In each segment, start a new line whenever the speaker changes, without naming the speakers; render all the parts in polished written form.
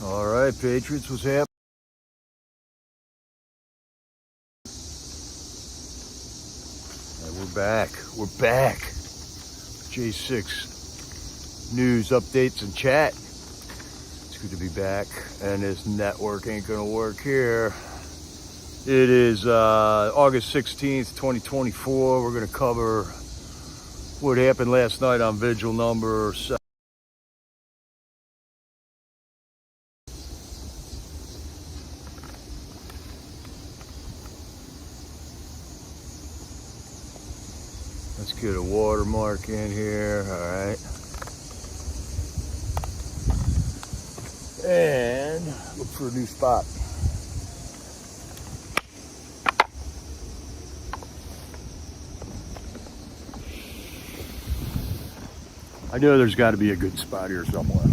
All right, Patriots, what's happening? And we're back. We're back. J6 news, updates, and chat. It's good to be back. And this network ain't gonna work here. It is August 16th, 2024. We're gonna cover what happened last night on Vigil number 7. Let's get a watermark in here, all right. And look for a new spot. I know there's got to be a good spot here somewhere.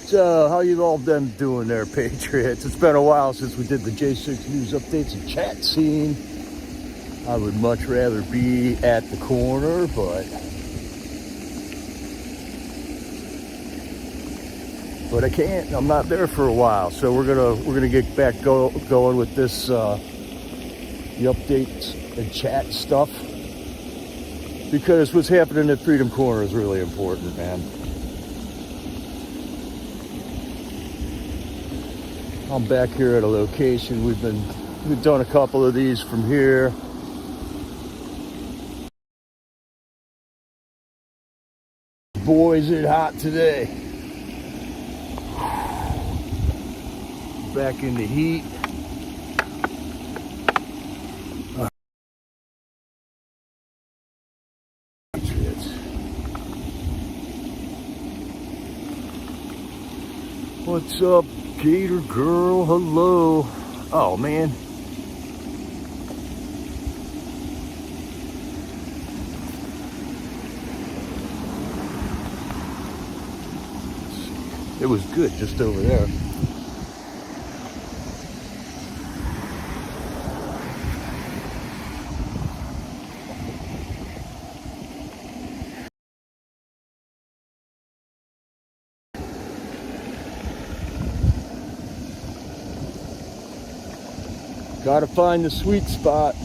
So, how you all been doing there, Patriots? It's been a while since we did the J6 news updates and chat scene. I would much rather be at the corner, but I can't. I'm not there for a while, so we're gonna get back going with this the updates and chat stuff, because what's happening at Freedom Corner is really important, man. I'm back here at a location. We've done a couple of these from here. Boy, is it hot today. Back in the heat. What's up, Gator girl? Hello. Oh, man. It was good just over there. Gotta find the sweet spot.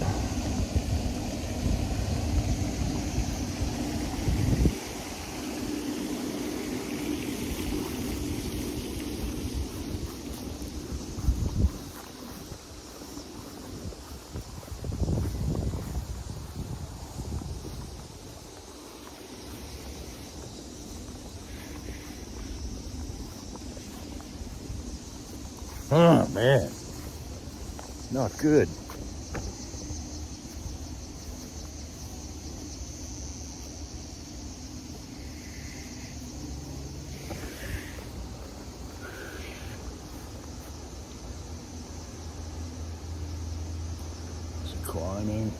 Oh, man. Not good. Is it climbing?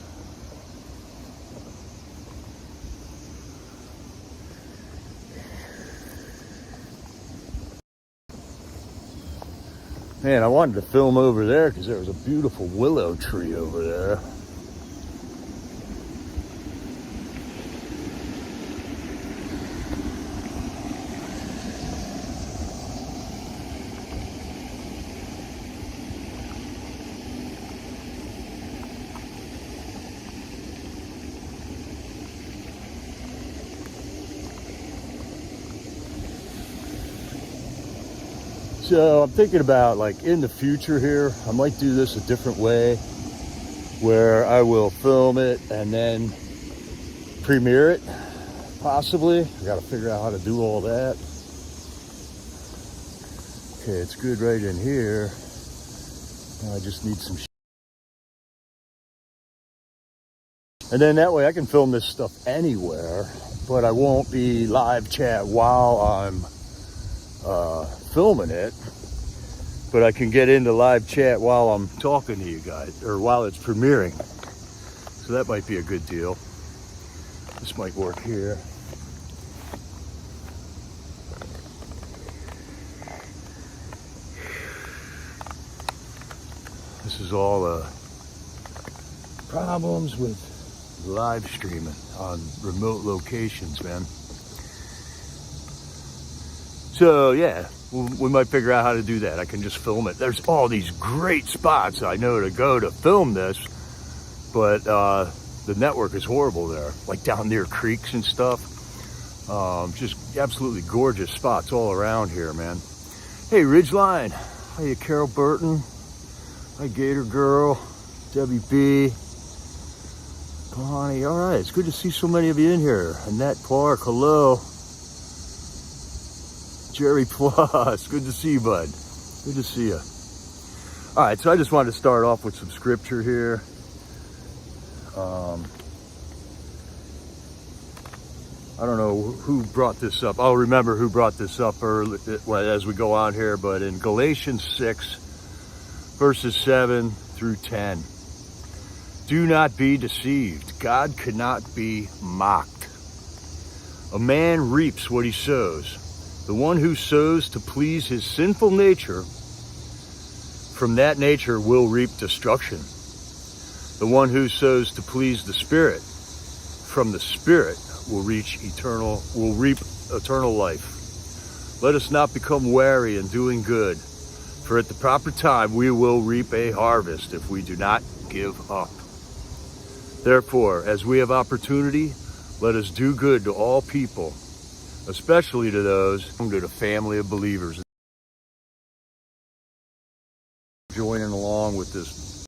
Man, I wanted to film over there because there was a beautiful willow tree over there. So I'm thinking about, like, in the future here, I might do this a different way, where I will film it and then premiere it, possibly. I gotta figure out how to do all that. Okay, it's good right in here. I just need some and then that way I can film this stuff anywhere, but I won't be live chat while I'm filming it, but I can get into live chat while I'm talking to you guys, or while it's premiering. So that might be a good deal. This might work here. This is all problems with live streaming on remote locations, man. So yeah, we might figure out how to do that. I can just film it. There's all these great spots I know to go to film this, but the network is horrible there, like down near creeks and stuff. Just absolutely gorgeous spots all around here, man. Hey, Ridgeline. Hey, Carol Burton. Hi, Gator Girl. Debbie B. Bonnie. All right, it's good to see so many of you in here. Annette Park, hello. Jerry Plus, good to see you, bud. Good to see you. All right, so I just wanted to start off with some scripture here. I don't know who brought this up. I'll remember who brought this up early, as we go on here, but in Galatians 6, verses 7 through 10. Do not be deceived. God cannot be mocked. A man reaps what he sows. The one who sows to please his sinful nature, from that nature will reap destruction. The one who sows to please the Spirit, from the Spirit will reap eternal life. Let us not become weary in doing good, for at the proper time we will reap a harvest if we do not give up. Therefore, as we have opportunity, let us do good to all people, especially to those to the family of believers. Joining along with this.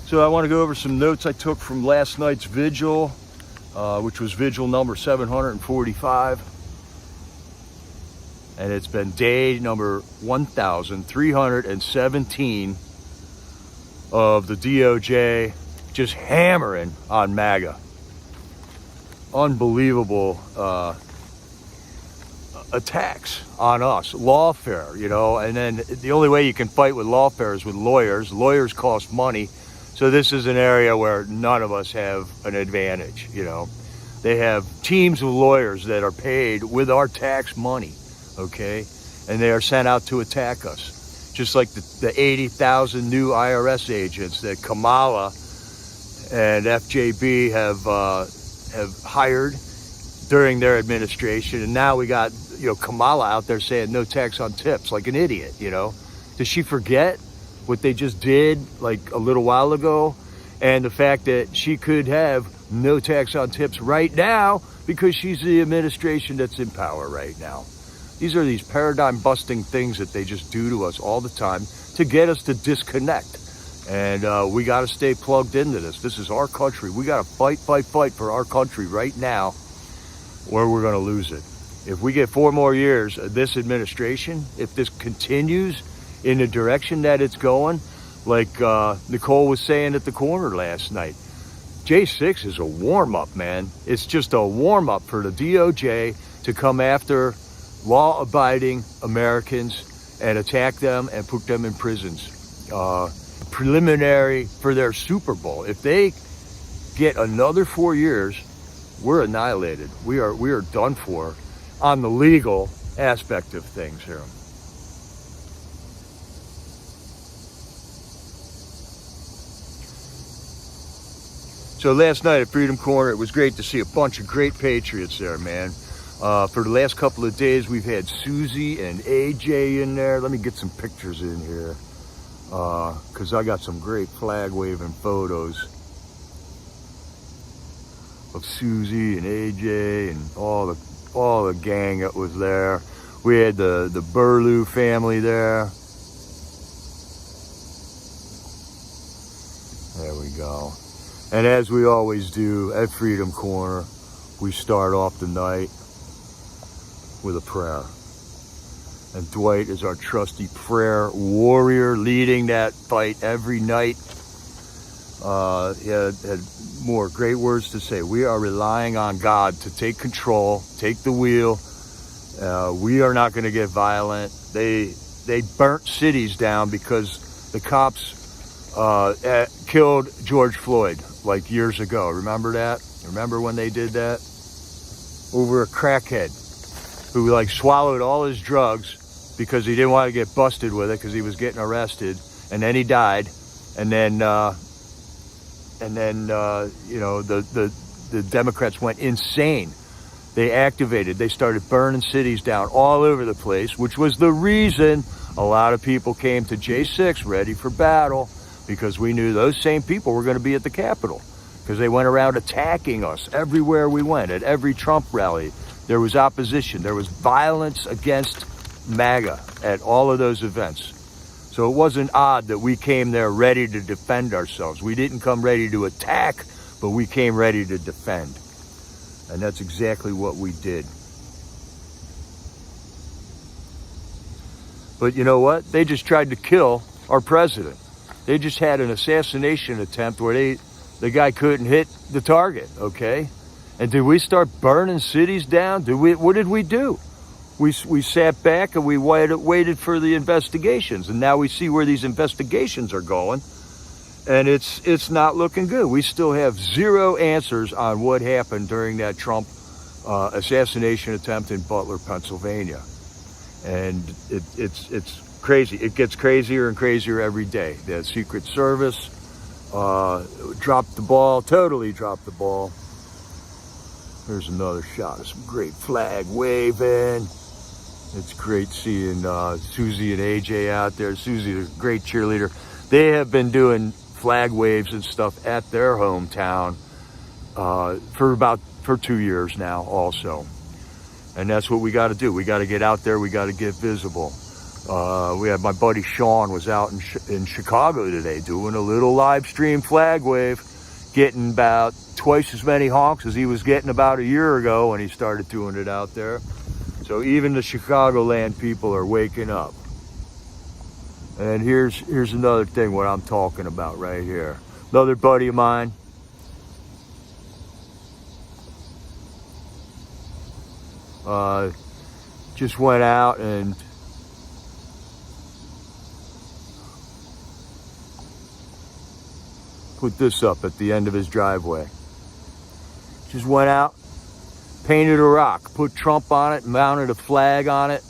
So I want to go over some notes I took from last night's vigil, which was vigil number 745. And it's been day number 1317 of the DOJ just hammering on MAGA. Unbelievable attacks on us, lawfare, you know, and then the only way you can fight with lawfare is with lawyers. Lawyers cost money, so this is an area where none of us have an advantage, you know. They have teams of lawyers that are paid with our tax money, okay, and they are sent out to attack us, just like the 80,000 new IRS agents that Kamala and FJB have hired during their administration, and now we got, you know, Kamala out there saying no tax on tips like an idiot, you know. Does she forget what they just did like a little while ago? And the fact that she could have no tax on tips right now because she's the administration that's in power right now. These are these paradigm busting things that they just do to us all the time to get us to disconnect. And we got to stay plugged into this. This is our country. We got to fight for our country right now, or we're going to lose it. If we get 4 more years of this administration, if this continues in the direction that it's going, like Nicole was saying at the corner last night, J6 is a warm-up, man. It's just a warm-up for the DOJ to come after law-abiding Americans and attack them and put them in prisons. Preliminary for their Super Bowl. If they get another 4 years, we're annihilated. We are done for on the legal aspect of things here. So last night at Freedom Corner, it was great to see a bunch of great patriots there, man. For the last couple of days, we've had Susie and AJ in there. Let me get some pictures in here, because I got some great flag waving photos of Susie and AJ and all the gang that was there. We had the Burlew family there. There we go. And as we always do at Freedom Corner, we start off the night with a prayer. And Dwight is our trusty prayer warrior leading that fight every night. He had more great words to say. We are relying on God to take control, take the wheel. We are not going to get violent. They burnt cities down because the cops killed George Floyd like years ago. Remember that? Remember when they did that? Over a crackhead who like swallowed all his drugs because he didn't want to get busted with it because he was getting arrested, and then he died. And then you know, the Democrats went insane. They activated. They started burning cities down all over the place, which was the reason a lot of people came to J6 ready for battle, because we knew those same people were going to be at the Capitol, because they went around attacking us everywhere we went. At every Trump rally, there was opposition. There was violence against MAGA at all of those events. So it wasn't odd that we came there ready to defend ourselves. We didn't come ready to attack, but we came ready to defend. And that's exactly what we did. But you know what? They just tried to kill our president. They just had an assassination attempt where the guy couldn't hit the target, okay? And did we start burning cities down? What did we do? We sat back and we waited for the investigations. And now we see where these investigations are going. And it's not looking good. We still have zero answers on what happened during that Trump assassination attempt in Butler, Pennsylvania. And it's crazy. It gets crazier and crazier every day. The Secret Service dropped the ball, totally dropped the ball. There's another shot of some great flag waving. It's great seeing Susie and AJ out there. Susie's a great cheerleader. They have been doing flag waves and stuff at their hometown for 2 years now also. And that's what we got to do. We got to get out there. We got to get visible. We had my buddy Sean was out in Chicago today doing a little live stream flag wave, getting about twice as many honks as he was getting about a year ago when he started doing it out there. So even the Chicagoland people are waking up. And here's another thing, what I'm talking about right here. Another buddy of mine. Just went out and put this up at the end of his driveway. Just went out, painted a rock, put Trump on it, mounted a flag on it,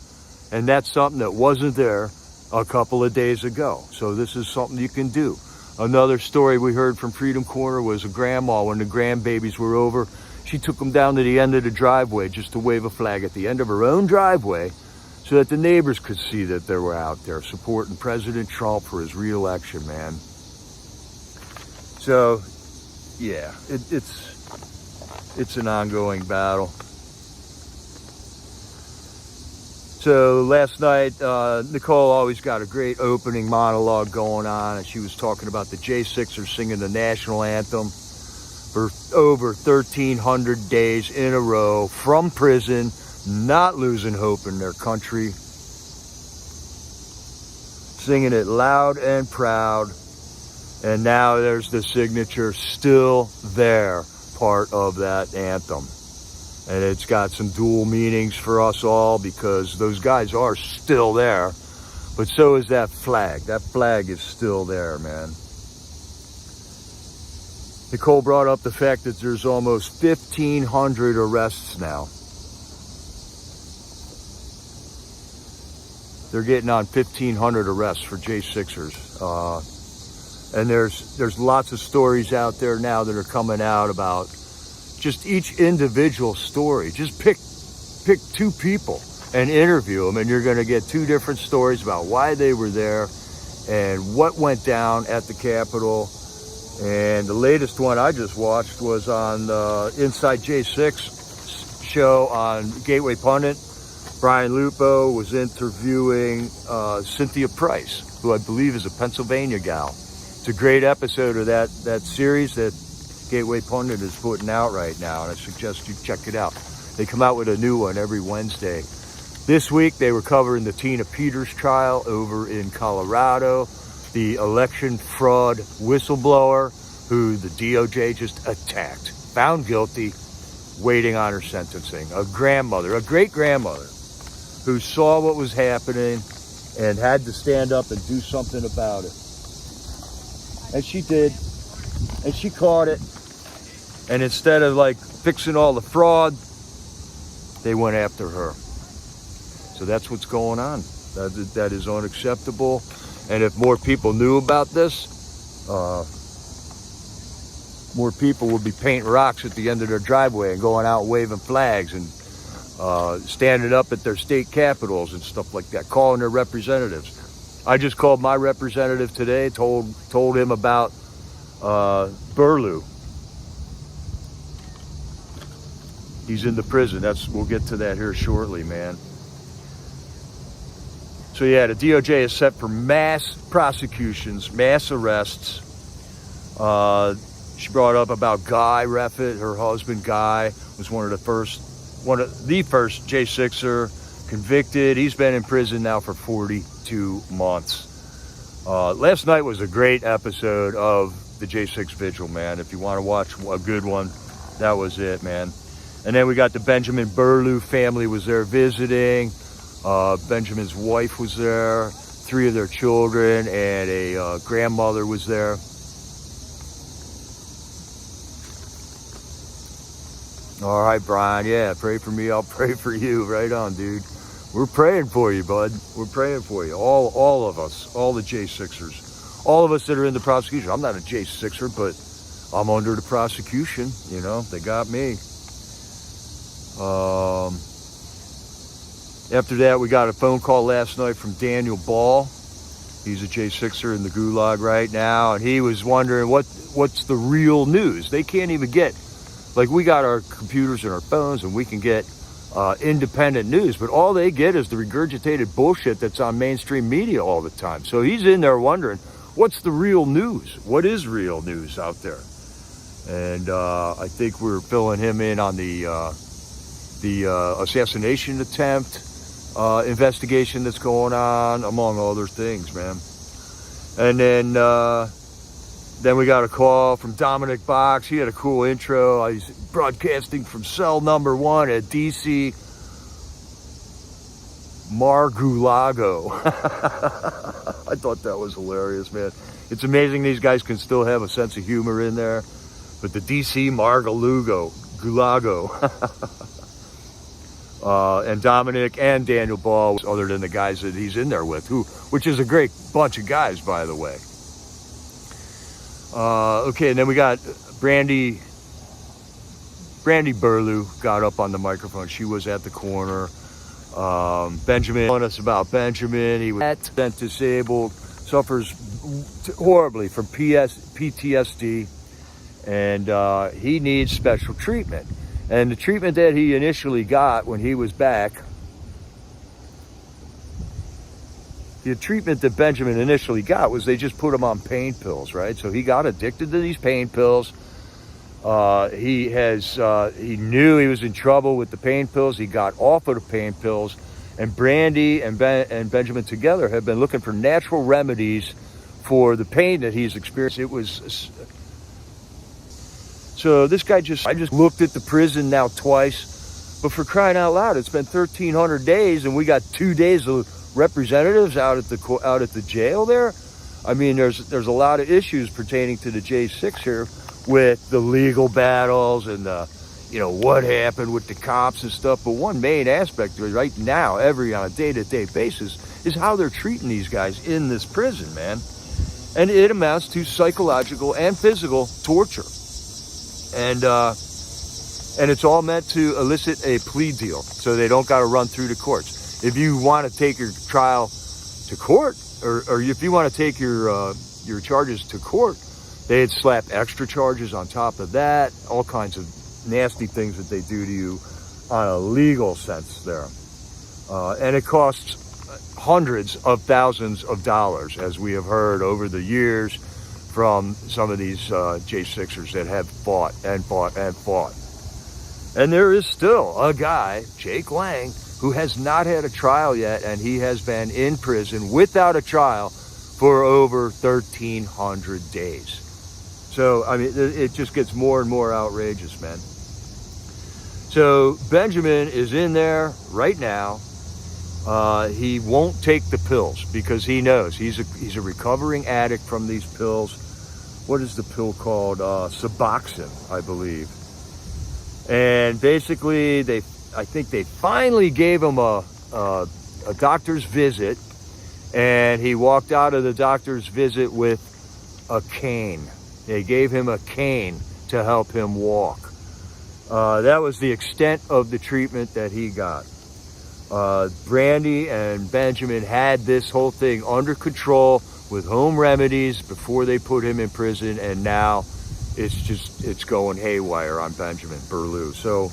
and that's something that wasn't there a couple of days ago. So this is something you can do. Another story we heard from Freedom Corner was a grandma, when the grandbabies were over, she took them down to the end of the driveway just to wave a flag at the end of her own driveway so that the neighbors could see that they were out there supporting President Trump for his re-election, man. So, yeah, it's an ongoing battle. So last night, Nicole always got a great opening monologue going on, and she was talking about the J6ers singing the national anthem for over 1,300 days in a row from prison, not losing hope in their country, singing it loud and proud. And now there's the signature still there, part of that anthem. And it's got some dual meanings for us all, because those guys are still there. But so is that flag. That flag is still there, man. Nicole brought up the fact that there's almost 1,500 arrests now. They're getting on 1,500 arrests for J6ers. And there's lots of stories out there now that are coming out about just each individual story. Just pick two people and interview them, and you're going to get two different stories about why they were there and what went down at the Capitol. And the latest one I just watched was on the Inside J6 show on Gateway Pundit. Brian Lupo was interviewing Cynthia Price, who I believe is a Pennsylvania gal. It's a great episode of that series that Gateway Pundit is putting out right now, and I suggest you check it out. They come out with a new one every Wednesday. This week, they were covering the Tina Peters trial over in Colorado, the election fraud whistleblower who the DOJ just attacked, found guilty, waiting on her sentencing. A great-grandmother, who saw what was happening and had to stand up and do something about it. And she did, and she caught it. And instead of fixing all the fraud, they went after her. So that's what's going on. That is unacceptable. And if more people knew about this, more people will be painting rocks at the end of their driveway and going out waving flags and standing up at their state capitals and stuff like that, calling their representatives. I just called my representative today, told him about Burlew. He's in the prison. We'll get to that here shortly, man. So yeah, the DOJ is set for mass prosecutions, mass arrests. She brought up about Guy Reffitt. Her husband Guy was one of the first J6er convicted. He's been in prison now for 42 months. Last night was a great episode of the J6 Vigil, man. If you want to watch a good one, that was it, man. And then we got the Benjamin Burlew family was there visiting. Benjamin's wife was there. 3 of their children and a grandmother was there. All right, Brian. Yeah, pray for me. I'll pray for you. Right on, dude. We're praying for you, bud. We're praying for you. All of us, all the J6ers, all of us that are in the prosecution. I'm not a J6er, but I'm under the prosecution. You know, they got me. After that, we got a phone call last night from Daniel Ball. He's a J6er in the gulag right now, and he was wondering what's the real news. They can't even get. Like, we got our computers and our phones and we can get independent news, but all they get is the regurgitated bullshit that's on mainstream media all the time. So he's in there wondering, what's the real news? What is real news out there? And I think we're filling him in on the assassination attempt investigation that's going on, among other things, man. And then we got a call from Dominic Box. He had a cool intro. He's broadcasting from cell number 1 at DC Mar-Gulago. I thought that was hilarious, man. It's amazing these guys can still have a sense of humor in there. But the DC Mar-Gulago. And Dominic and Daniel Ball, other than the guys that he's in there with, which is a great bunch of guys, by the way. Okay, and then we got Brandy Burlew got up on the microphone. She was at the corner. Benjamin, telling us about Benjamin. He was disabled, suffers horribly from PTSD, and he needs special treatment. And the treatment that he initially got when he was back, the treatment that Benjamin initially got was they just put him on pain pills, right? So he got addicted to these pain pills. He knew he was in trouble with the pain pills. He got off of the pain pills, and Brandy and Benjamin together have been looking for natural remedies for the pain that he's experienced. It was so this guy I just looked at the prison now twice, but for crying out loud, it's been 1,300 days, and we got 2 days of representatives out at the jail there. I mean, there's a lot of issues pertaining to the J6 here with the legal battles and what happened with the cops and stuff. But one main aspect right now, on a day-to-day basis, is how they're treating these guys in this prison, man. And it amounts to psychological and physical torture. And it's all meant to elicit a plea deal, so they don't got to run through the courts. If you want to take your trial to court, or if you want to take your charges to court, they'd slap extra charges on top of that, all kinds of nasty things that they do to you on a legal sense there. And it costs hundreds of thousands of dollars, as we have heard over the years from some of these J6ers that have fought and fought and fought. And there is still a guy, Jake Lang, who has not had a trial yet, and he has been in prison without a trial for over 1,300 days. So, I mean, it just gets more and more outrageous, man. So, Benjamin is in there right now. He won't take the pills because he knows he's a recovering addict from these pills. What is the pill called? Suboxone, I believe. And basically, I think they finally gave him a doctor's visit, and he walked out of the doctor's visit with a cane. They gave him a cane to help him walk. That was the extent of the treatment that he got. Brandy and Benjamin had this whole thing under control with home remedies before they put him in prison, and now it's going haywire on Benjamin Burlew. So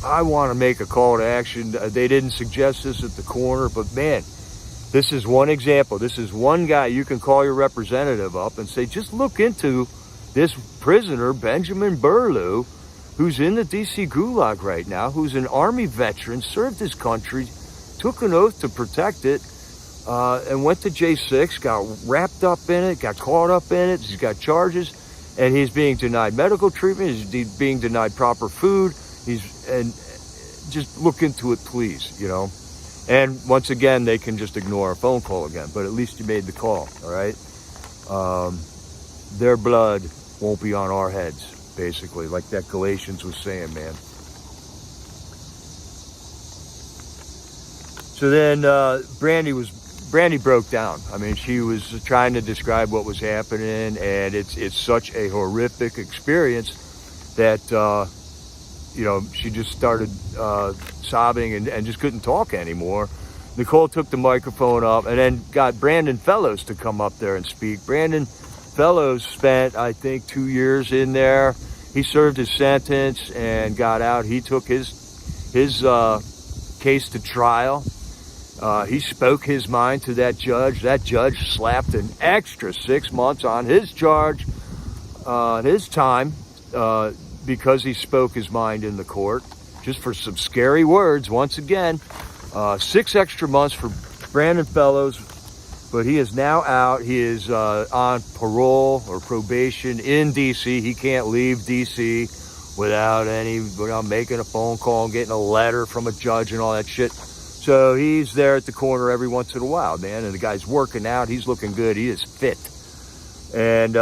I want to make a call to action. They didn't suggest this at the corner, but man, this is one example. This is one guy you can call your representative up and say, just look into this prisoner, Benjamin Burlew, who's in the DC Gulag right now, who's an Army veteran, served his country, took an oath to protect it, and went to J6, got wrapped up in it, got caught up in it, he's got charges, and he's being denied medical treatment, he's being denied proper food, and just look into it, please, you know. And once again, they can just ignore a phone call again, but at least you made the call, all right? Their blood won't be on our heads, basically, like that Galations was saying, man. So then Brandy broke down. I mean, she was trying to describe what was happening, and it's such a horrific experience that, you know, she just started sobbing and just couldn't talk anymore. Nicole took the microphone up and then got Brandon Fellows to come up there and speak. Brandon Fellows spent, I think, 2 years in there. He served his sentence and got out. He took his case to trial. He spoke his mind to that judge. That judge slapped an extra 6 months on his charge, his time, because he spoke his mind in the court, just for some scary words. Once again, 6 extra months for Brandon Fellows, but he is now out. He is on parole or probation in DC. He can't leave DC without making a phone call and getting a letter from a judge and all that shit. So he's there at the corner every once in a while, man, and the guy's working out. He's looking good. He is fit. And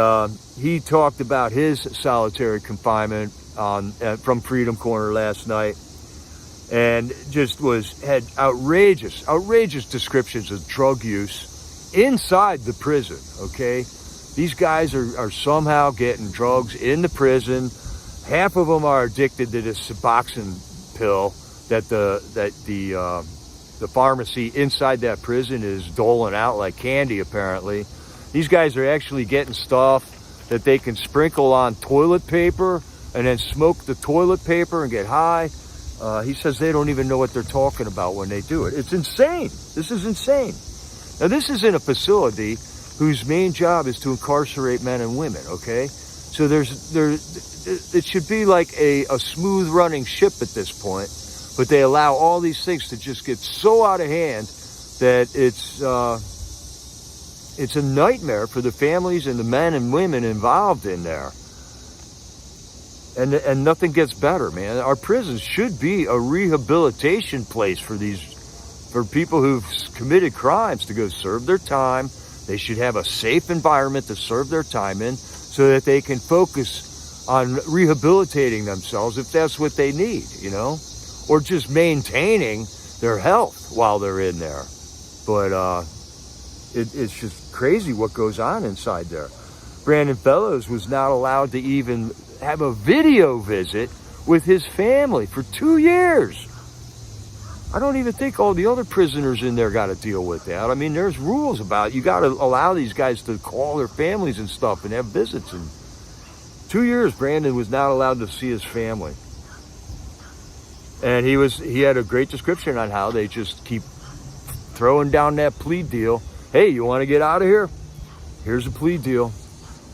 he talked about his solitary confinement from Freedom Corner last night, and just had outrageous descriptions of drug use inside the prison. Okay, these guys are somehow getting drugs in the prison. Half of them are addicted to this Suboxone pill that the pharmacy inside that prison is doling out like candy, apparently. These guys are actually getting stuff that they can sprinkle on toilet paper and then smoke the toilet paper and get high. He says they don't even know what they're talking about when they do it. It's insane. This is insane. Now, this is in a facility whose main job is to incarcerate men and women, okay? So it should be like a smooth running ship at this point, but they allow all these things to just get so out of hand that it's a nightmare for the families and the men and women involved in there. And nothing gets better, man. Our prisons should be a rehabilitation place for people who've committed crimes to go serve their time. They should have a safe environment to serve their time in so that they can focus on rehabilitating themselves if that's what they need, you know, or just maintaining their health while they're in there. But it's just crazy what goes on inside there. Brandon Fellows was not allowed to even have a video visit with his family for 2 years. I don't even think all the other prisoners in there got to deal with that. I mean, there's rules about it. You got to allow these guys to call their families and stuff and have visits. And 2 years, Brandon was not allowed to see his family. And he had a great description on how they just keep throwing down that plea deal. Hey, you want to get out of here? Here's a plea deal.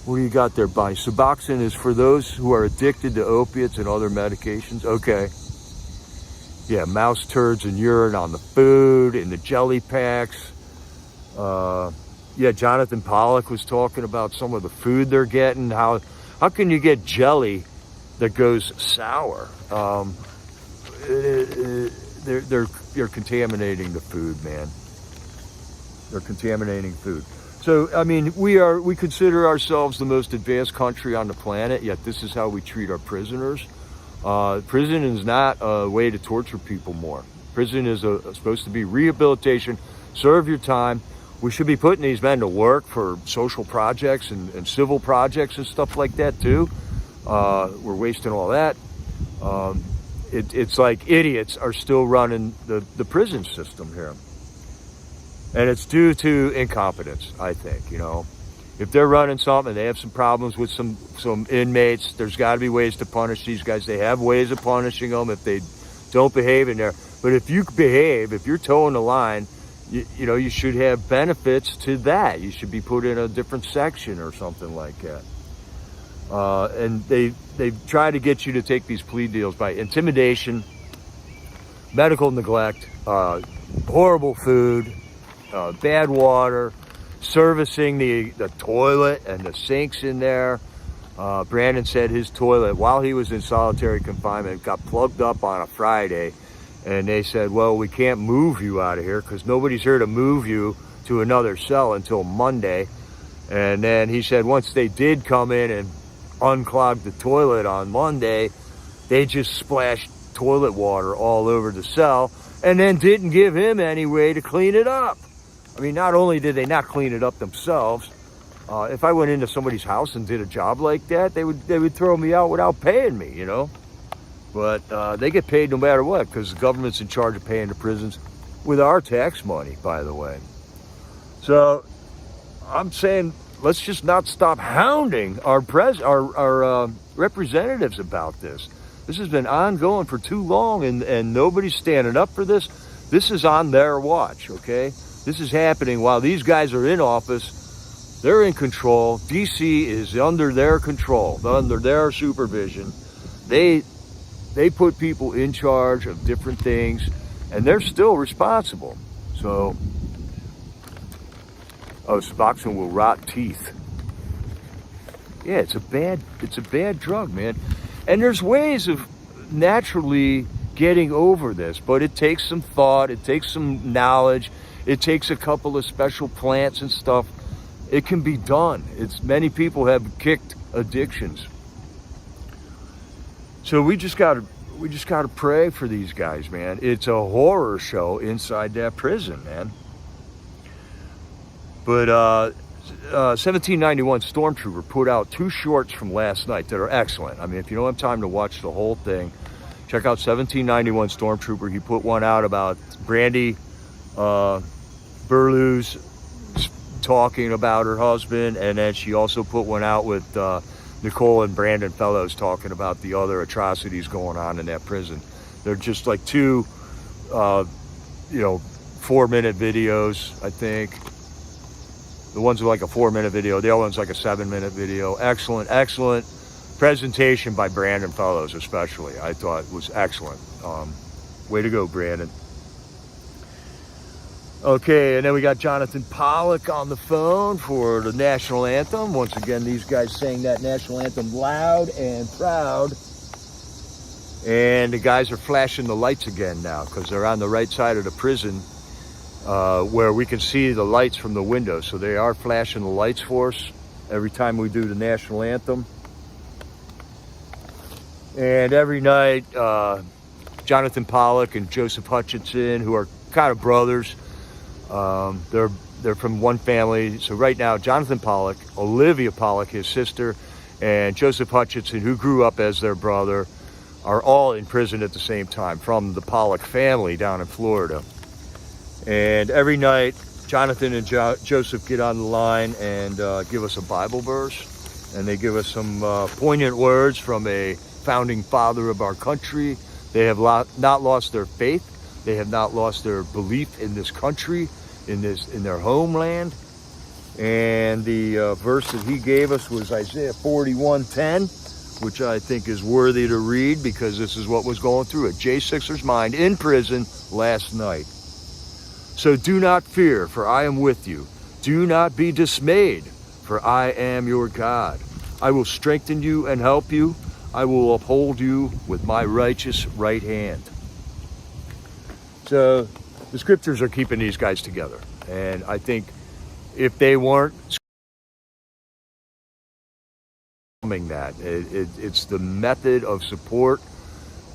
What do you got there, Bonnie? Suboxone is for those who are addicted to opiates and other medications. Okay. Yeah, mouse turds and urine on the food, in the jelly packs. Yeah, Jonathan Pollock was talking about some of the food they're getting. How can you get jelly that goes sour? They're contaminating the food, man. They're contaminating food. So, I mean, we consider ourselves the most advanced country on the planet, yet this is how we treat our prisoners. Prison is not a way to torture people more. Prison is supposed to be rehabilitation. Serve your time. We should be putting these men to work for social projects and civil projects and stuff like that too. We're wasting all that. It's like idiots are still running the prison system here. And it's due to incompetence, I think, you know. If they're running something, they have some problems with some inmates, there's got to be ways to punish these guys. They have ways of punishing them if they don't behave in there. But if you behave, if you're towing the line, you know, you should have benefits to that. You should be put in a different section or something like that. And they try to get you to take these plea deals by intimidation, medical neglect, horrible food, bad water, servicing the toilet and the sinks in there. Brandon said his toilet, while he was in solitary confinement, got plugged up on a Friday. And they said, well, we can't move you out of here because nobody's here to move you to another cell until Monday. And then he said once they did come in and unclog the toilet on Monday, they just splashed toilet water all over the cell and then didn't give him any way to clean it up. I mean, not only did they not clean it up themselves, if I went into somebody's house and did a job like that, they would throw me out without paying me, you know. But they get paid no matter what because the government's in charge of paying the prisons with our tax money, by the way. So I'm saying let's just not stop hounding our representatives about this. This has been ongoing for too long, and nobody's standing up for this. This is on their watch, okay? This is happening while these guys are in office. They're in control. DC is under their control, under their supervision. They put people in charge of different things, and they're still responsible. So, Suboxone will rot teeth. Yeah, it's a bad drug, man. And there's ways of naturally getting over this, but it takes some thought, it takes some knowledge, it takes a couple of special plants and stuff. It can be done. Many people have kicked addictions. So we just gotta pray for these guys, man. It's a horror show inside that prison, man. But 1791 Stormtrooper put out 2 shorts from last night that are excellent. I mean, if you don't have time to watch the whole thing, check out 1791 Stormtrooper. He put one out about Brandy Burlew's talking about her husband, and then she also put one out with Nicole and Brandon Fellows talking about the other atrocities going on in that prison. They're just like 2, 4-minute videos, I think. The one's like a 4-minute video. The other one's like a 7-minute video. Excellent presentation by Brandon Fellows, especially. I thought it was excellent. Way to go, Brandon. Okay, and then we got Jonathan Pollock on the phone for the national anthem. Once again, these guys sang that national anthem loud and proud. And the guys are flashing the lights again now because they're on the right side of the prison where we can see the lights from the window. So they are flashing the lights for us every time we do the national anthem. And every night, Jonathan Pollock and Joseph Hutchinson, who are kind of brothers, they're from one family. So right now, Jonathan Pollock, Olivia Pollock, his sister, and Joseph Hutchinson, who grew up as their brother, are all in prison at the same time from the Pollock family down in Florida. And every night, Jonathan and Joseph get on the line and give us a Bible verse. And they give us some poignant words from a founding father of our country. They have not lost their faith. They have not lost their belief in this country, in their homeland. And the verse that he gave us was Isaiah 41:10, which I think is worthy to read because this is what was going through at Jay Sixer's mind in prison last night. So do not fear, for I am with you. Do not be dismayed, for I am your God. I will strengthen you and help you. I will uphold you with my righteous right hand. So the scriptures are keeping these guys together. And I think if they weren't that, it's the method of support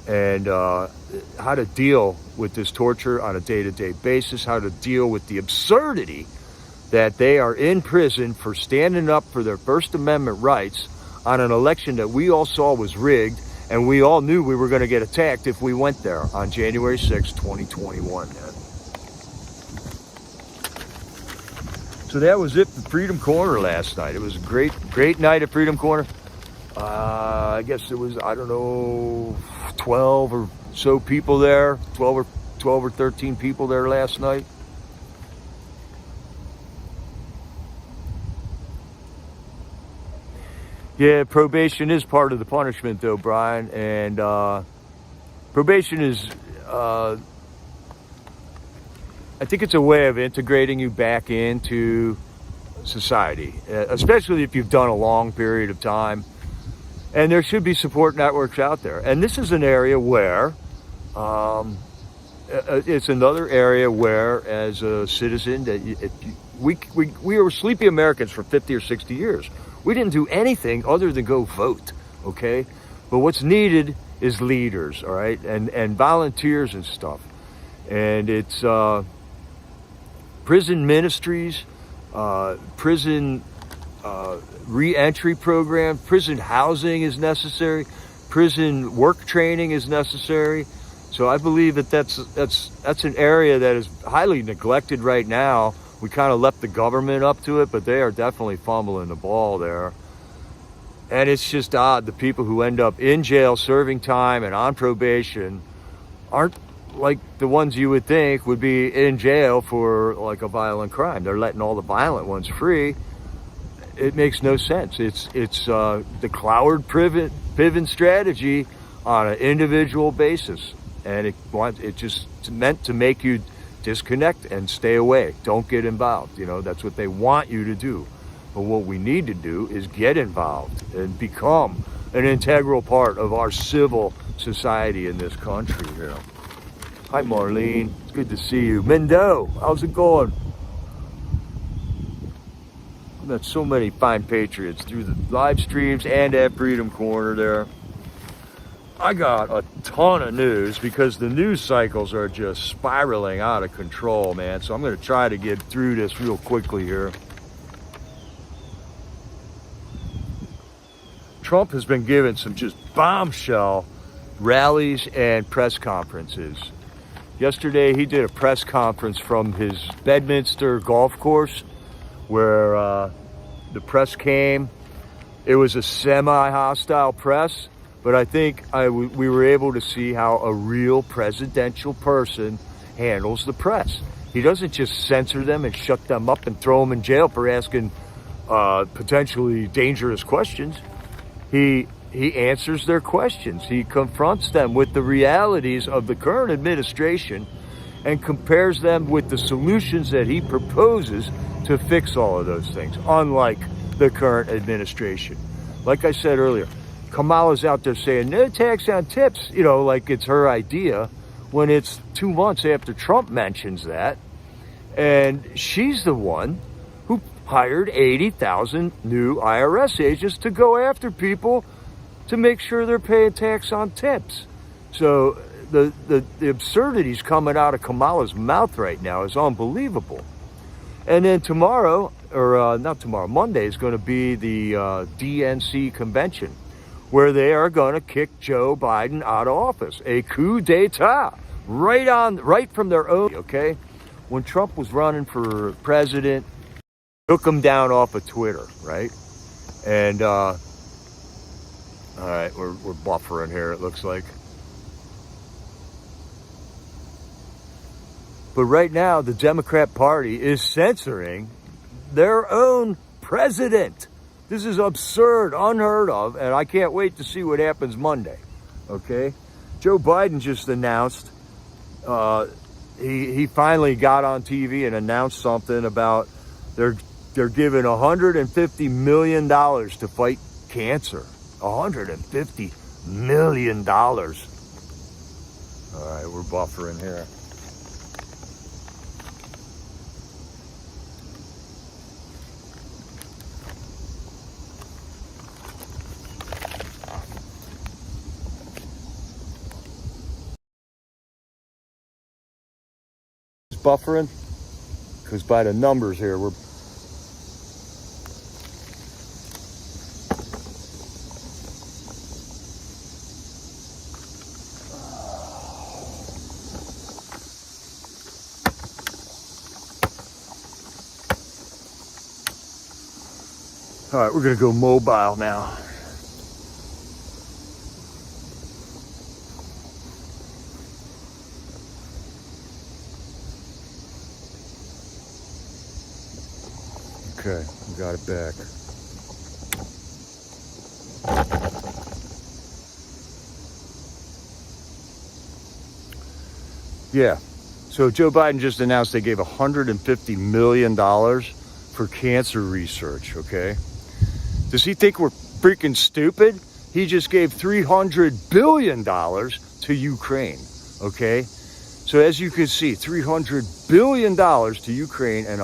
and how to deal with this torture on a day-to-day basis, how to deal with the absurdity that they are in prison for standing up for their First Amendment rights on an election that we all saw was rigged, and we all knew we were going to get attacked if we went there on January 6, 2021, man. So that was it for Freedom Corner last night. It was a great night at Freedom Corner. I guess there was, I don't know, 12 or so people there, 12 or 13 people there last night. Yeah, probation is part of the punishment, though, Brian. And probation is, I think it's a way of integrating you back into society, especially if you've done a long period of time. And there should be support networks out there. And this is an area where, it's another area where, as a citizen, that we were sleepy Americans for 50 or 60 years. We didn't do anything other than go vote, okay? But what's needed is leaders, all right? And volunteers and stuff. And it's prison ministries, prison re-entry program, prison housing is necessary, prison work training is necessary. So I believe that that's an area that is highly neglected right now. We kind of left the government up to it, but they are definitely fumbling the ball there. And it's just odd. The people who end up in jail serving time and on probation aren't like the ones you would think would be in jail for like a violent crime. They're letting all the violent ones free. It makes no sense. It's the Cloward Piven strategy on an individual basis. And it just meant to make you disconnect and stay away. Don't get involved. You know, that's what they want you to do. But what we need to do is get involved and become an integral part of our civil society in this country. You know. Hi, Marlene. It's good to see you. Mendo, how's it going? I've met so many fine patriots through the live streams and at Freedom Corner there. I got a ton of news because the news cycles are just spiraling out of control, man. So I'm going to try to get through this real quickly here. Trump has been given some just bombshell rallies and press conferences. Yesterday, he did a press conference from his Bedminster golf course where the press came. It was a semi-hostile press. But I think we were able to see how a real presidential person handles the press. He doesn't just censor them and shut them up and throw them in jail for asking potentially dangerous questions. He answers their questions. He confronts them with the realities of the current administration and compares them with the solutions that he proposes to fix all of those things, unlike the current administration. Like I said earlier, Kamala's out there saying no tax on tips, you know, like it's her idea, when it's 2 months after Trump mentions that. And she's the one who hired 80,000 new IRS agents to go after people to make sure they're paying tax on tips. So the absurdities coming out of Kamala's mouth right now is unbelievable. And then tomorrow, or not tomorrow, Monday is going to be the DNC convention, where they are going to kick Joe Biden out of office. A coup d'etat, right from their own, okay? When Trump was running for president, took him down off of Twitter, right? And, all right, we're buffering here, it looks like. But right now, the Democrat Party is censoring their own president. This is absurd, unheard of, and I can't wait to see what happens Monday, okay? Joe Biden just announced, he finally got on TV and announced something about they're giving $150 million to fight cancer. $150 million. All right, we're buffering here. Buffering because by the numbers here we're All right, we're gonna go mobile now. Okay, we got it back. Yeah, so Joe Biden just announced they gave $150 million for cancer research, okay? Does he think we're freaking stupid? He just gave $300 billion to Ukraine, okay? So as you can see, $300 billion to Ukraine and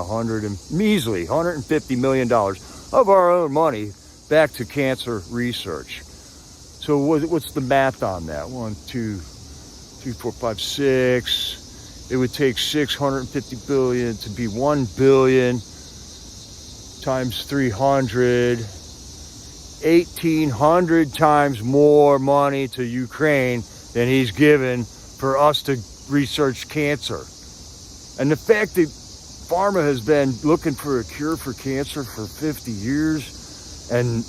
measly $150 million of our own money back to cancer research. So what's the math on that? 1, 2, 3, 4, 5, 6. It would take 650 billion to be 1 billion times 300. 1,800 times more money to Ukraine than he's given for us to research cancer. And the fact that Pharma has been looking for a cure for cancer for 50 years and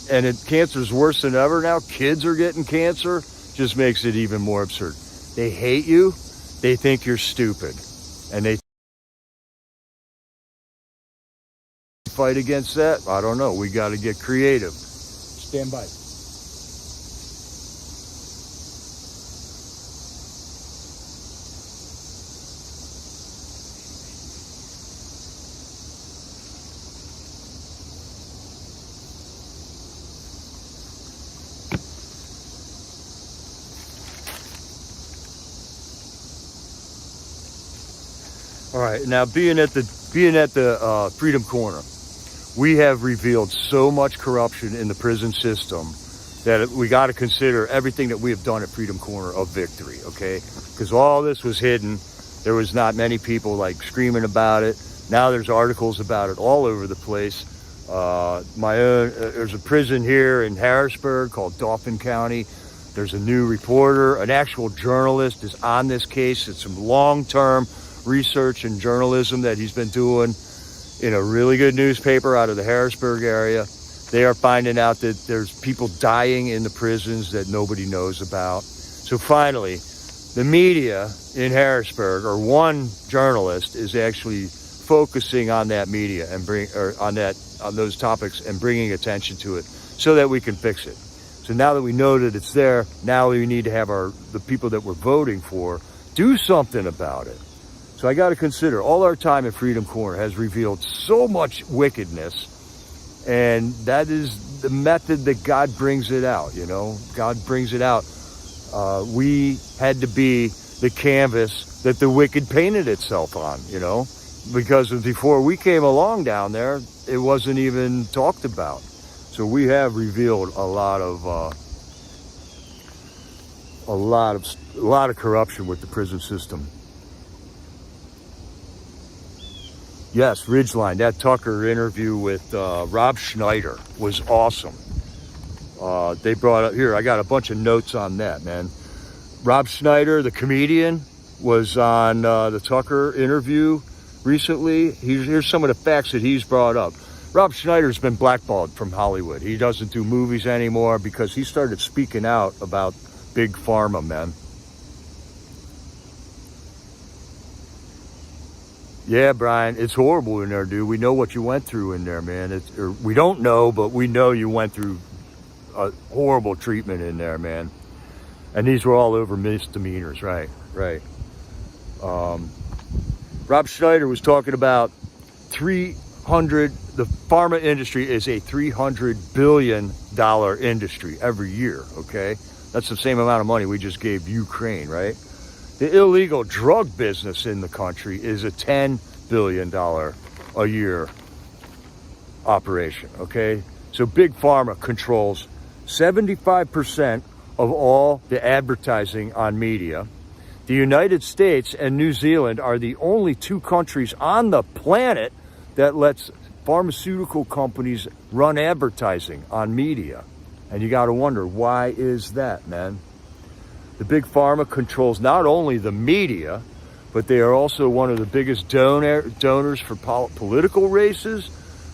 cancer's worse than ever now, kids are getting cancer, just makes it even more absurd. They hate you, they think you're stupid, and they fight against that. I don't know, we got to get creative. Stand by. All right, now being at the Freedom Corner, we have revealed so much corruption in the prison system that we got to consider everything that we have done at Freedom Corner a victory, okay? Because all this was hidden. There was not many people like screaming about it. Now there's articles about it all over the place. There's a prison here in Harrisburg called Dauphin County. There's a new reporter, an actual journalist is on this case. It's some long-term research and journalism that he's been doing in a really good newspaper out of the Harrisburg area. They are finding out that there's people dying in the prisons that nobody knows about. So finally, the media in Harrisburg, or one journalist, is actually focusing on that media and on those topics and bringing attention to it so that we can fix it. So now that we know that it's there, now we need to have the people that we're voting for do something about it. So I got to consider all our time at Freedom Corner has revealed so much wickedness, and that is the method that God brings it out, you know. God brings it out. We had to be the canvas that the wicked painted itself on, you know, because before we came along down there, it wasn't even talked about. So we have revealed a lot of corruption with the prison system. Yes, Ridgeline, that Tucker interview with Rob Schneider was awesome. They brought up, here, I got a bunch of notes on that, man. Rob Schneider, the comedian, was on the Tucker interview recently. Here's some of the facts that he's brought up. Rob Schneider's been blackballed from Hollywood. He doesn't do movies anymore because he started speaking out about Big Pharma, man. Yeah, Brian, it's horrible in there, dude. We know what you went through in there, man. We don't know, but we know you went through a horrible treatment in there, man. And these were all over misdemeanors, right. Rob Schneider was talking about the pharma industry is a $300 billion industry every year, okay? That's the same amount of money we just gave Ukraine, right? The illegal drug business in the country is a $10 billion a year operation, okay? So Big Pharma controls 75% of all the advertising on media. The United States and New Zealand are the only two countries on the planet that lets pharmaceutical companies run advertising on media. And you got to wonder, why is that, man? The Big Pharma controls not only the media, but they are also one of the biggest donors for political races,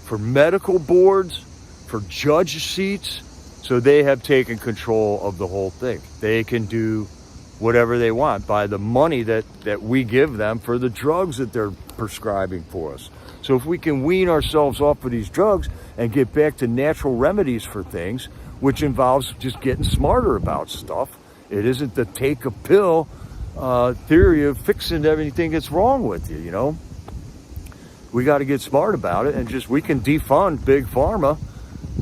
for medical boards, for judge seats. So they have taken control of the whole thing. They can do whatever they want by the money that we give them for the drugs that they're prescribing for us. So if we can wean ourselves off of these drugs and get back to natural remedies for things, which involves just getting smarter about stuff. It isn't the take a pill theory of fixing everything that's wrong with you, you know? We got to get smart about it, and just we can defund Big Pharma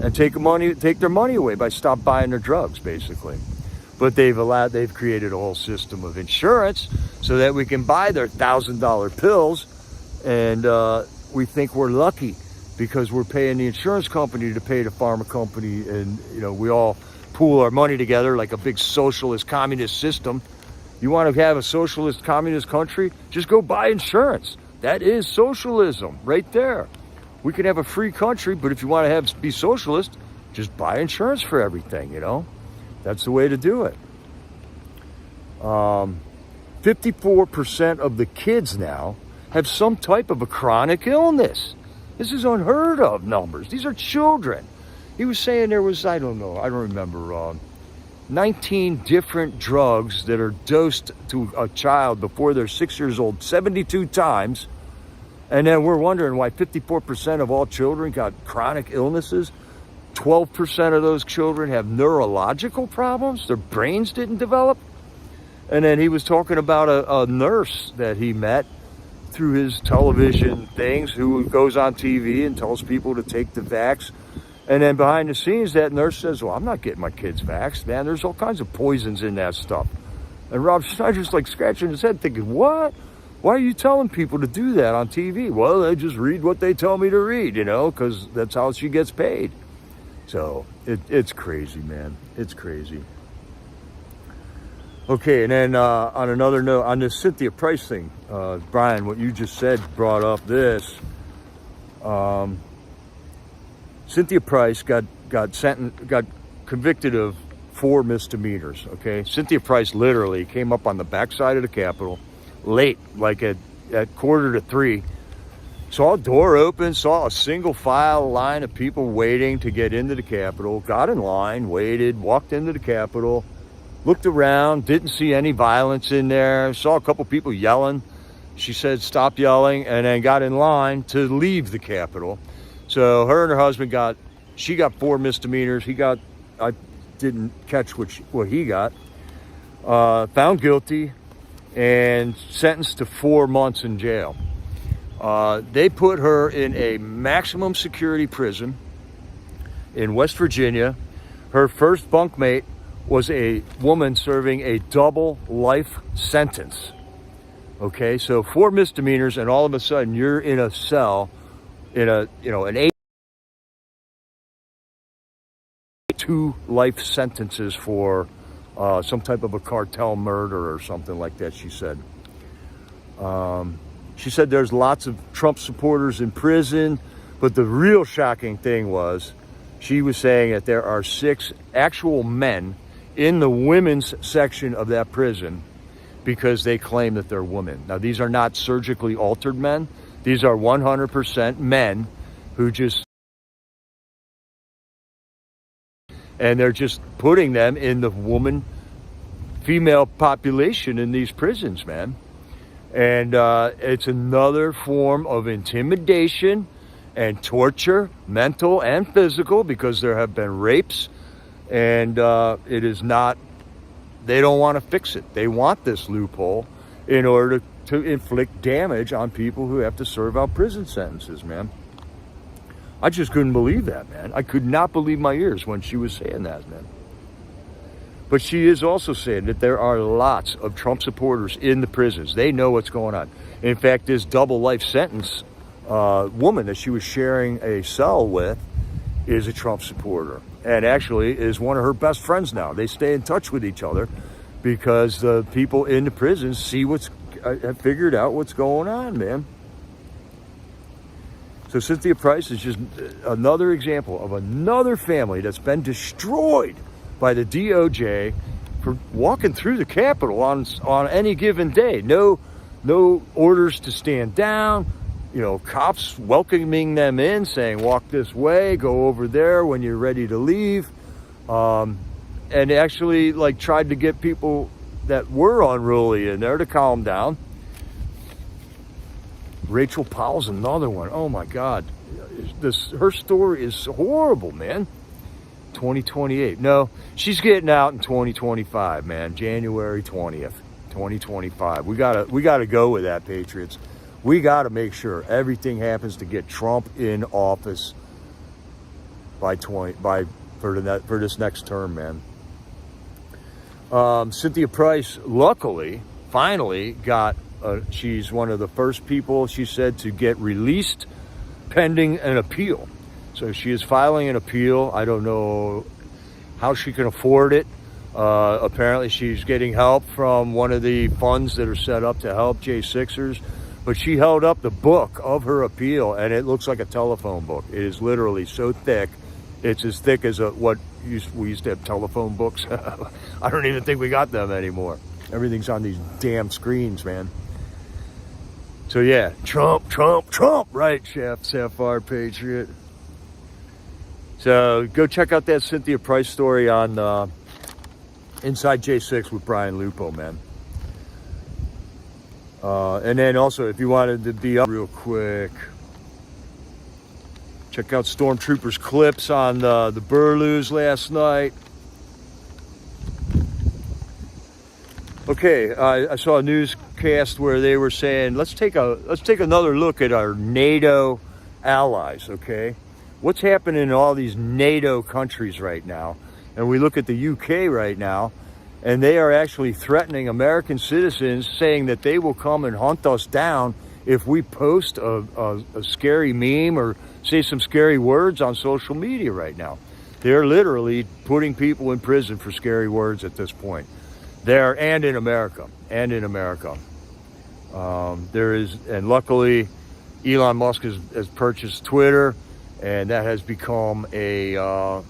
and take their money away by stop buying their drugs, basically. But they've created a whole system of insurance so that we can buy their $1,000 pills, and we think we're lucky because we're paying the insurance company to pay the pharma company, and you know, we all pool our money together like a big socialist communist system. You want to have a socialist communist country? Just go buy insurance. That is socialism right there. We can have a free country, but if you want to be socialist, just buy insurance for everything, you know? That's the way to do it. 54% of the kids now have some type of a chronic illness. This is unheard of numbers. These are children. He was saying there was, I don't remember, 19 different drugs that are dosed to a child before they're 6 years old, 72 times. And then we're wondering why 54% of all children got chronic illnesses. 12% of those children have neurological problems. Their brains didn't develop. And then he was talking about a nurse that he met through his television things who goes on TV and tells people to take the vax. And then behind the scenes, that nurse says, well, I'm not getting my kids vaxxed, man. There's all kinds of poisons in that stuff. And Rob Schneider's like scratching his head thinking, what? Why are you telling people to do that on TV? Well, they just read what they tell me to read, you know, because that's how she gets paid. So it's crazy, man. It's crazy. Okay, and then on another note, on this Cynthia Price thing, Brian, what you just said brought up this. Cynthia Price got convicted of 4 misdemeanors, okay? Cynthia Price literally came up on the backside of the Capitol late, like at 2:45. Saw a door open, saw a single file line of people waiting to get into the Capitol, got in line, waited, walked into the Capitol, looked around, didn't see any violence in there, saw a couple people yelling. She said, stop yelling, and then got in line to leave the Capitol. So her and her husband got 4 misdemeanors. I didn't catch what he got. Found guilty and sentenced to 4 months in jail. They put her in a maximum security prison in West Virginia. Her first bunkmate was a woman serving a double life sentence. Okay, so 4 misdemeanors, and all of a sudden you're in a cell in an 2 life sentences for some type of a cartel murder or something like that, she said. She said there's lots of Trump supporters in prison, but the real shocking thing was she was saying that there are 6 actual men in the women's section of that prison because they claim that they're women. Now, these are not surgically altered men. These are 100% men who and they're just putting them in the female population in these prisons, man. And it's another form of intimidation and torture, mental and physical, because there have been rapes, and it is not, they don't want to fix it. They want this loophole in order to inflict damage on people who have to serve out prison sentences, man. I just couldn't believe that, man. I could not believe my ears when she was saying that, man. But she is also saying that there are lots of Trump supporters in the prisons. They know what's going on. In fact, this double life sentence woman that she was sharing a cell with is a Trump supporter, and actually is one of her best friends now. They stay in touch with each other because the people in the prisons have figured out what's going on, man. So Cynthia Price is just another example of another family that's been destroyed by the DOJ for walking through the Capitol on any given day. No orders to stand down, cops welcoming them in, saying, walk this way, go over there when you're ready to leave. And actually, like, tried to get people that were unruly in there to calm down. Rachel Powell's another one. Oh, my God. Her story is horrible, man. 2028. No, she's getting out in 2025, man. January 20th, 2025. We gotta go with that, Patriots. We gotta make sure everything happens to get Trump in office for this next term, man. Cynthia Price, luckily, finally got. She's one of the first people, she said, to get released pending an appeal. So she is filing an appeal. I don't know how she can afford it. Apparently she's getting help from one of the funds that are set up to help J6ers. But she held up the book of her appeal, and it looks like a telephone book. It is literally so thick. It's as thick as we used to have telephone books. I don't even think we got them anymore. Everything's on these damn screens, man. So yeah, Trump, right, Sapphire Patriot. So go check out that Cynthia Price story on Inside J6 with Brian Lupo, man. And then also, if you wanted to be up real quick, check out Stormtroopers clips on the Burloos last night. Okay, I saw a newscast where they were saying, let's take another look at our NATO allies, okay? What's happening in all these NATO countries right now? And we look at the UK right now, and they are actually threatening American citizens, saying that they will come and hunt us down if we post a scary meme or say some scary words on social media right now. They're literally putting people in prison for scary words at this point. There and in America, and luckily, Elon Musk has purchased Twitter, and that has become a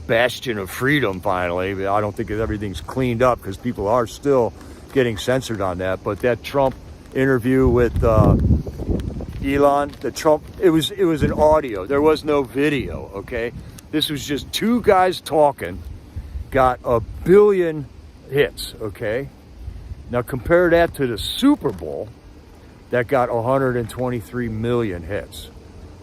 bastion of freedom finally. I don't think everything's cleaned up because people are still getting censored on that. But that Trump interview with Elon, it was an audio. There was no video. Okay, this was just two guys talking. Got 1 billion hits, okay? Now compare that to the Super Bowl that got 123 million hits.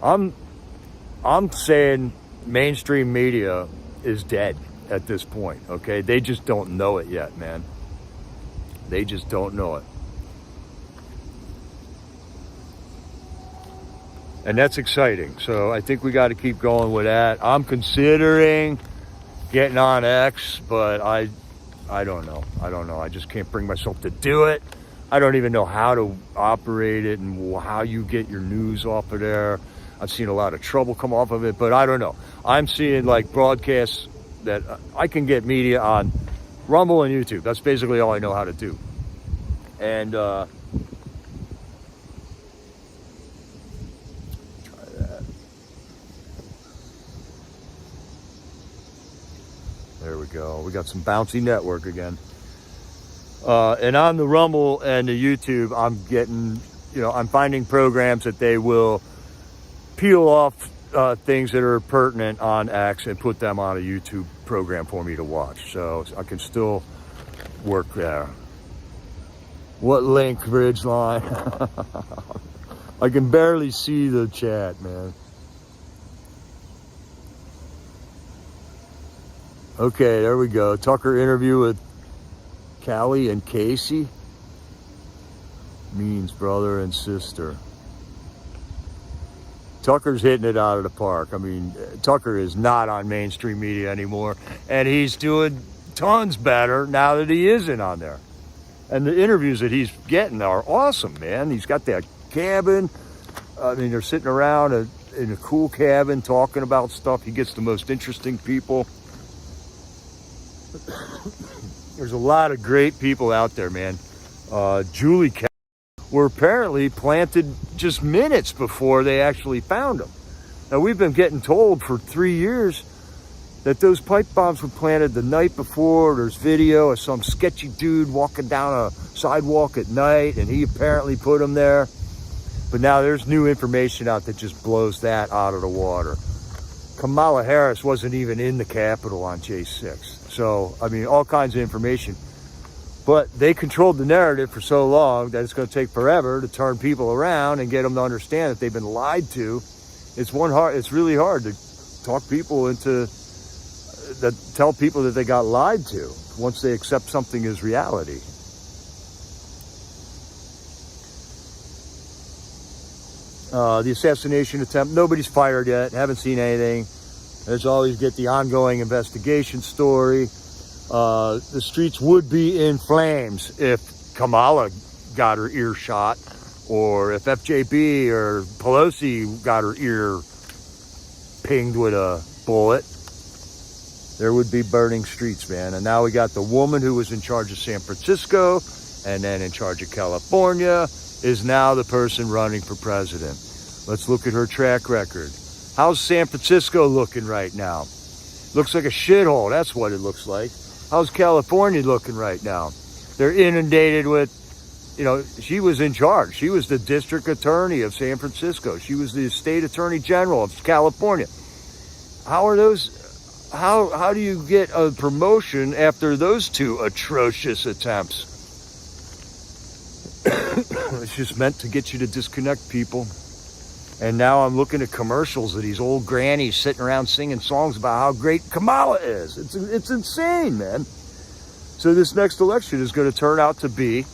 I'm saying mainstream media is dead at this point, okay? They just don't know it yet, man. They just don't know it. And that's exciting. So I think we got to keep going with that. I'm considering getting on X, but I don't know. I just can't bring myself to do it. I don't even know how to operate it and how you get your news off of there. I've seen a lot of trouble come off of it, but I don't know. I'm seeing like broadcasts that I can get media on Rumble and YouTube. That's basically all I know how to do. And try that. There we go. We got some bouncy network again. And on the Rumble and the YouTube, I'm getting, I'm finding programs that they will peel off things that are pertinent on X and put them on a YouTube program for me to watch. So I can still work there. What link, Ridgeline? I can barely see the chat, man. Okay, there we go. Tucker interview with Callie and Casey. Means brother and sister. Tucker's hitting it out of the park. I mean, Tucker is not on mainstream media anymore, and he's doing tons better now that he isn't on there. And the interviews that he's getting are awesome, man. He's got that cabin. I mean, they're sitting around in a cool cabin talking about stuff. He gets the most interesting people. There's a lot of great people out there, man. Julie were apparently planted just minutes before they actually found them. Now, we've been getting told for 3 years that those pipe bombs were planted the night before. There's video of some sketchy dude walking down a sidewalk at night, and he apparently put them there. But now there's new information out that just blows that out of the water. Kamala Harris wasn't even in the Capitol on J6. So, I mean, all kinds of information. But they controlled the narrative for so long that it's going to take forever to turn people around and get them to understand that they've been lied to. It's really hard to talk people into, tell people that they got lied to once they accept something as reality. The assassination attempt, nobody's fired yet, haven't seen anything. There's always get the ongoing investigation story. The streets would be in flames if Kamala got her ear shot, or if FJB or Pelosi got her ear pinged with a bullet. There would be burning streets, man. And now we got the woman who was in charge of San Francisco and then in charge of California is now the person running for president. Let's look at her track record. How's San Francisco looking right now? Looks like a shithole. That's what it looks like. How's California looking right now? They're inundated with, she was in charge. She was the district attorney of San Francisco. She was the state attorney general of California. How do you get a promotion after those two atrocious attempts? It's just meant to get you to disconnect people. And now I'm looking at commercials of these old grannies sitting around singing songs about how great Kamala is. It's insane, man. So this next election is going to turn out to be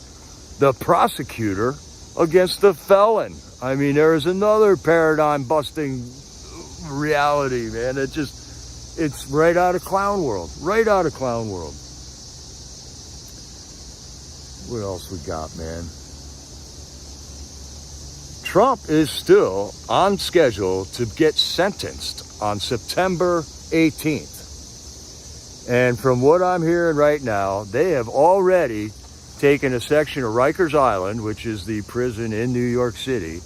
the prosecutor against the felon. I mean, there is another paradigm-busting reality, man. It's right out of clown world. Right out of clown world. What else we got, man? Trump is still on schedule to get sentenced on September 18th. And from what I'm hearing right now, they have already taken a section of Rikers Island, which is the prison in New York City,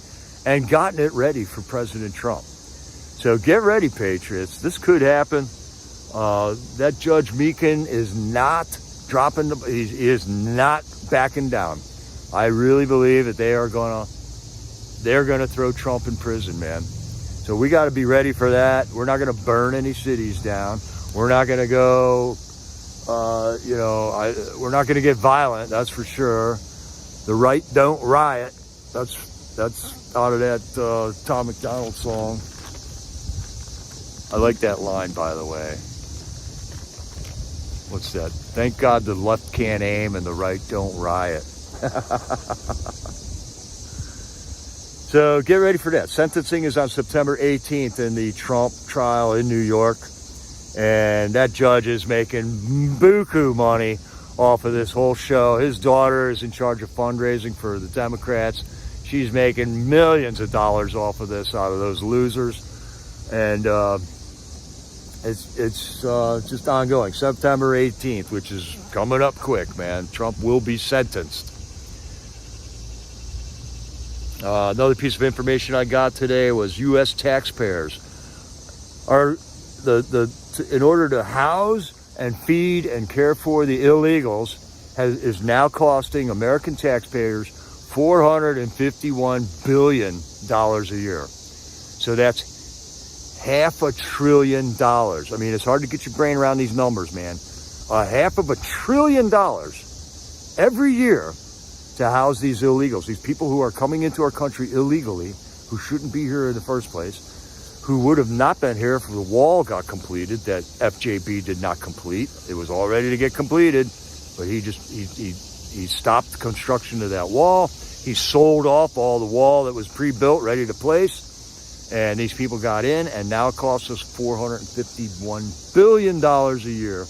and gotten it ready for President Trump. So get ready, patriots. This could happen. That Judge Meekin is not he is not backing down. I really believe that they're going to throw Trump in prison, man. So we got to be ready for that. We're not going to burn any cities down. We're not going to go, we're not going to get violent. That's for sure. The right don't riot. That's out of that Tom McDonald song. I like that line, by the way. What's that? Thank God the left can't aim and the right don't riot. So get ready for that. Sentencing is on September 18th in the Trump trial in New York. And that judge is making buku money off of this whole show. His daughter is in charge of fundraising for the Democrats. She's making millions of dollars off of this out of those losers. And it's just ongoing. September 18th, which is coming up quick, man. Trump will be sentenced. Another piece of information I got today was U.S. taxpayers are in order to house and feed and care for the illegals is now costing American taxpayers $451 billion a year. So that's $500 billion. I mean, it's hard to get your brain around these numbers, man. $500 billion every year to house these illegals, these people who are coming into our country illegally, who shouldn't be here in the first place, who would have not been here if the wall got completed that FJB did not complete. It was all ready to get completed, but he stopped construction of that wall. He sold off all the wall that was pre-built, ready to place, and these people got in, and now it costs us $451 billion a year.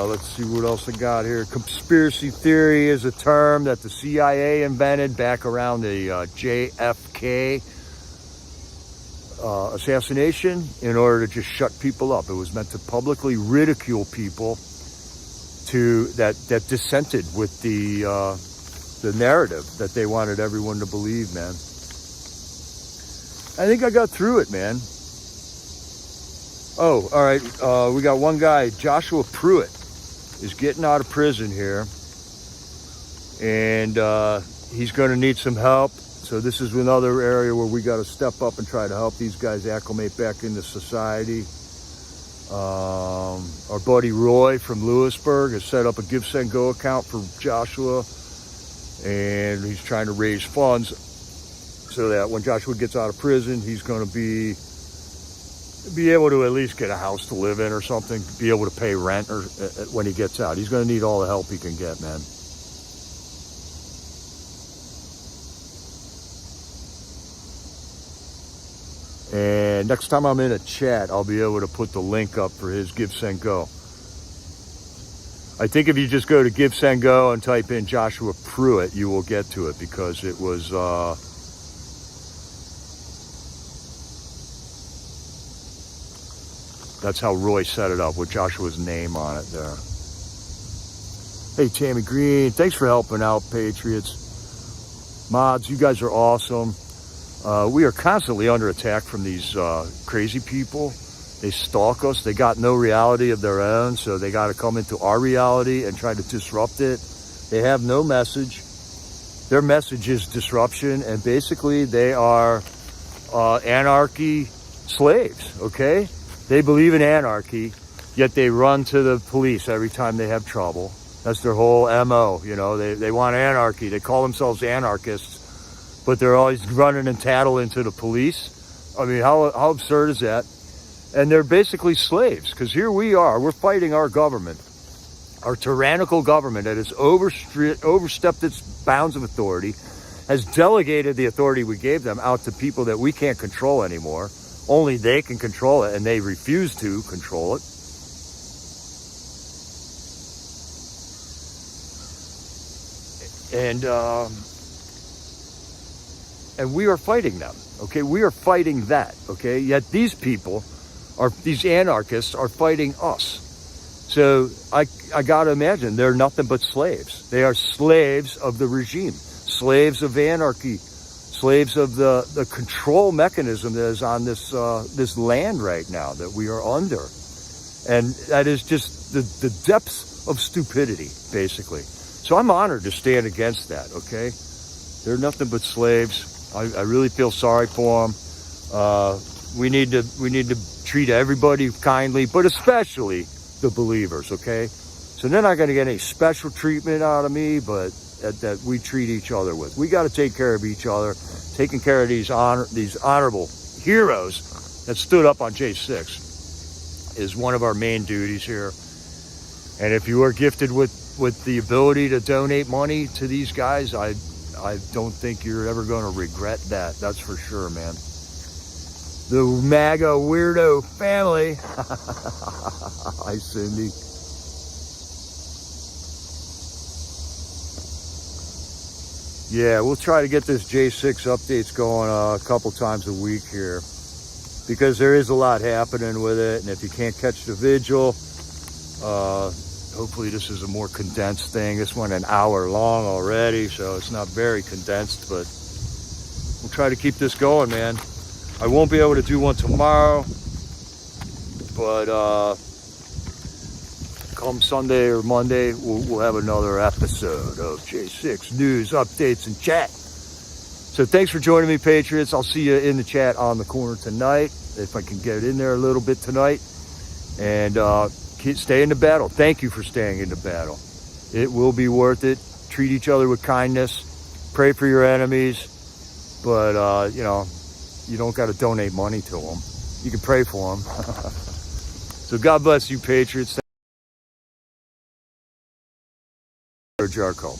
Let's see what else I got here. Conspiracy theory is a term that the CIA invented back around the JFK assassination in order to just shut people up. It was meant to publicly ridicule people that dissented with the narrative that they wanted everyone to believe, man. I think I got through it, man. Oh, all right. We got one guy, Joshua Pruitt, is getting out of prison here. and he's going to need some help. So this is another area where we got to step up and try to help these guys acclimate back into society. Our buddy Roy from Lewisburg has set up a Give, Send, Go account for Joshua, and he's trying to raise funds so that when Joshua gets out of prison, he's going to be able to at least get a house to live in or something, be able to pay rent or when he gets out. He's going to need all the help he can get, man. And next time I'm in a chat, I'll be able to put the link up for his Give, Send, Go. I think if you just go to Give, Send, Go and type in Joshua Pruitt, you will get to it, because it was that's how Roy set it up, with Joshua's name on it there. Hey, Tammy Green, thanks for helping out, Patriots. Mods, you guys are awesome. We are constantly under attack from these crazy people. They stalk us. They got no reality of their own, so they got to come into our reality and try to disrupt it. They have no message. Their message is disruption, and basically they are anarchy slaves, okay? They believe in anarchy, yet they run to the police every time they have trouble. That's their whole MO, you know. They want anarchy. They call themselves anarchists, but they're always running and tattling to the police. I mean, how absurd is that? And they're basically slaves, because here we are. We're fighting our government, our tyrannical government that has overstepped its bounds of authority, has delegated the authority we gave them out to people that we can't control anymore. Only they can control it, and they refuse to control it. And we are fighting them, okay? We are fighting that, okay? Yet these people, these anarchists, are fighting us. So I gotta imagine they're nothing but slaves. They are slaves of the regime, slaves of anarchy, slaves of the control mechanism that is on this land right now that we are under. And that is just the depths of stupidity, basically. So I'm honored to stand against that, okay? They're nothing but slaves. I really feel sorry for them. We need to treat everybody kindly, but especially the believers, okay? So they're not going to get any special treatment out of me, but that we treat each other with. We got to take care of each other. Taking care of these honorable heroes that stood up on J6 is one of our main duties here. And if you are gifted with the ability to donate money to these guys, I don't think you're ever going to regret that. That's for sure, man. The MAGA weirdo family. Hi, Cindy. Yeah, we'll try to get this J6 updates going a couple times a week here, because there is a lot happening with it. And if you can't catch the Vigil, hopefully this is a more condensed thing. This went an hour long already, so it's not very condensed, but we'll try to keep this going, man. I won't be able to do one tomorrow, but come Sunday or Monday, we'll have another episode of J6 News, Updates, and Chat. So thanks for joining me, Patriots. I'll see you in the chat on the corner tonight, if I can get in there a little bit tonight. And stay in the battle. Thank you for staying in the battle. It will be worth it. Treat each other with kindness. Pray for your enemies. But, you know, you don't got to donate money to them. You can pray for them. So God bless you, Patriots. Jericho.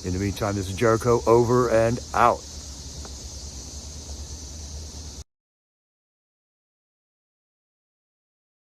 In the meantime, this is Jericho, over and out.